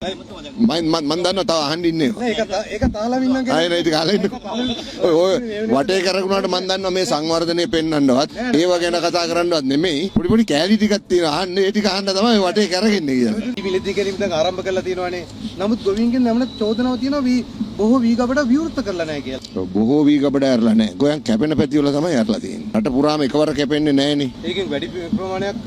මම දන්නවා තව අහන්න ඉන්නේ. ඒක තාලා වින්නම් කියලා. ආයෙ නේද කාලේ ඉන්න. ඔය වටේ කරගුණාට මම දන්නවා මේ සංවර්ධනය පෙන්වන්නවත් ඒව ගැන කතා කරන්නවත් නෙමෙයි. පොඩි පොඩි කෑලි ටිකක් තියෙනවා. අහන්න ඒ ටික අහන්න තමයි වටේ කරගෙන්නේ කියලා. මිලදී කිරීම දැන් ආරම්භ කරලා තියෙනවානේ. නමුත් ගොවීන්ගෙන් නමන චෝදනාව තියෙනවා බොහෝ වීගබඩ විවෘත කරලා නැහැ කියලා. බොහෝ වීගබඩ ඇරලා නැහැ. ගෝයන් කැපෙන පැති වල තමයි ඇරලා තියෙන්නේ. රට පුරාම එකවර කැපෙන්නේ නැහනේ. ඒකෙන් වැඩි ප්‍රමාණයක්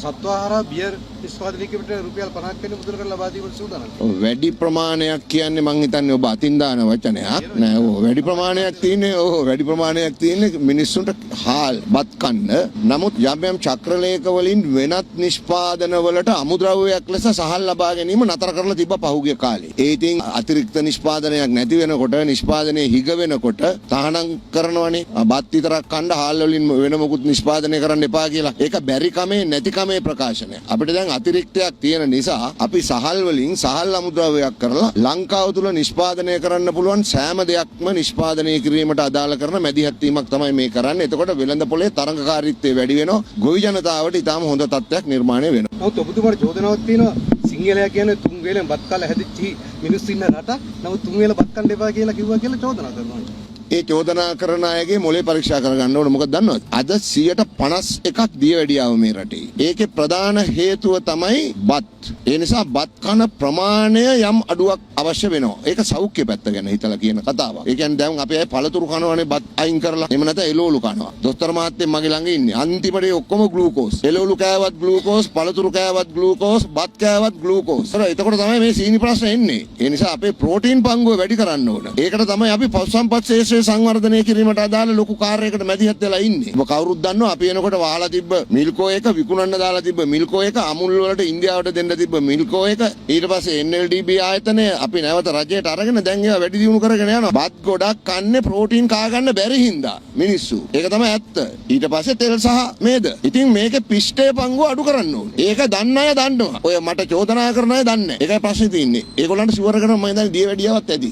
සත්වාහාර බියර් නිෂ්පාදනය කිරීමට රුපියල් 50ක් වෙන මුදල් කරලා ලබා දීමට සූදානම්. වැඩි ප්‍රමාණයක් කියන්නේ මං හිතන්නේ ඔබ අතින් දාන වචනයක් නෑ. ඔව් වැඩි ප්‍රමාණයක් තියෙන්නේ වැඩි ප්‍රමාණයක් තියෙන්නේ මිනිස්සුන්ට හාල් බත් කන්න. නමුත් යම් යම් චක්‍රලේඛ වලින් වෙනත් නිෂ්පාදන වලට අමුද්‍රව්‍යයක් ලෙස සහල් ලබා ගැනීම නතර කරලා තිබ්බ පහුගිය කාලේ. ඒ ඉතින් අතිරික්ත නිෂ්පාදනයක් නැති වෙනකොට නිෂ්පාදනයේ හිග වෙනකොට තහනම් කරනවනේ. බත් විතරක් කන්න හාල් වලින් වෙන මොකුත් නිෂ්පාදනය කරන්න එපා කියලා. ඒක බැරි කමේ නැති කමේ ප්‍රකාශනය. අපිට දැන් අතිරික්තයක් තියෙන නිසා අපි සහල් වලින් සහල් අමුද්‍රව්‍යයක් කරලා ලංකාව තුල නිෂ්පාදනය කරන්න පුළුවන් සෑම දෙයක්ම නිෂ්පාදනය කිරීමට අදාළ කරන මැදිහත් වීමක් තමයි මේ කරන්නේ. එතකොට වෙළඳ පොලේ තරඟකාරීත්වය වැඩි වෙනවා. ගොවි ජනතාවට ඊටාම හොඳ තත්ත්වයක් නිර්මාණය වෙනවා. නමුත් ඔබතුමාට චෝදනාවක් තියෙනවා සිංහලයා කියන්නේ තුන් වේලෙන් බත් කාලා හැදිච්ච මිනිස්සු ඉන්න රටක්. නමුත් තුන් වේල බත් කන්න එපා කියලා කිව්වා කියලා චෝදනා කරනවා. ඒ චෝදනා කරන අයගේ මොලේ පරීක්ෂා කරගන්න ඕනේ. මොකද දන්නවද? අද 51ක් දියවැඩියාව මේ රටේ. ඒකේ ප්‍රධාන හේතුව තමයි බත්. ඒ නිසා බත් කන ප්‍රමාණය යම් අඩුවක් අවශ්‍ය වෙනවා. ඒක සෞඛ්‍ය පැත්ත ගැන හිතලා කියන කතාවක්. ඒ කියන්නේ දැන් අපි අය පළතුරු කනවනේ බත් අයින් කරලා. එහෙම නැත්නම් එළවලු කනවා. දොස්තර මහත්තයෙක් මගේ ළඟ ඉන්නේ. අන්තිමට ඔක්කොම ග්ලූකෝස්. එළවලු කෑවත් ග්ලූකෝස්, පළතුරු කෑවත් ග්ලූකෝස්, බත් කෑවත් ග්ලූකෝස්. එතකොට තමයි මේ සීනි ප්‍රශ්න එන්නේ. ඒ නිසා අපේ ප්‍රෝටීන් පංගුව වැඩි කරන්න ඕන. ඒකට තමයි අපි පශු සම්පත් ශේෂ්ත්‍රය සංවර්ධනය කිරීමට අදාළ ලොකු කාර්යයකට මැදිහත් වෙලා ඉන්නේ. ඔබ කවුරුත් දන්නවා අපි එනකොට වහලා තිබ්බ මිල්කෝ එක විකුණන්න දාලා තිබ්බ මිල්කෝ එක අමුල් වලට ඉන්දියාවට දෙන්න තිබ්බ මිල්කෝ එක ඊට පස්සේ NLDB ආයතනය අපි නැවත රජයට අරගෙන දැන් ඒවා වැඩි දියුණු කරගෙන යනවා. බත් ගොඩක් කන්නේ ප්‍රෝටීන් කා ගන්න බැරි හින්දා මිනිස්සු. ඒක තමයි ඇත්ත. ඊට පස්සේ තෙල් සහ මේද. ඉතින් මේකේ පිෂ්ඨේ පංගුව අඩු කරන්න ඕනේ. ඒක දන්න අය දන්නවා. ඔය මට චෝදනා කරන අය දන්නේ නැහැ. ඒකයි ප්‍රශ්නේ තියෙන්නේ. ඒගොල්ලන්ට ෂුවර් කරනවා මම දැන් දිය වැඩියාවක් ඇති.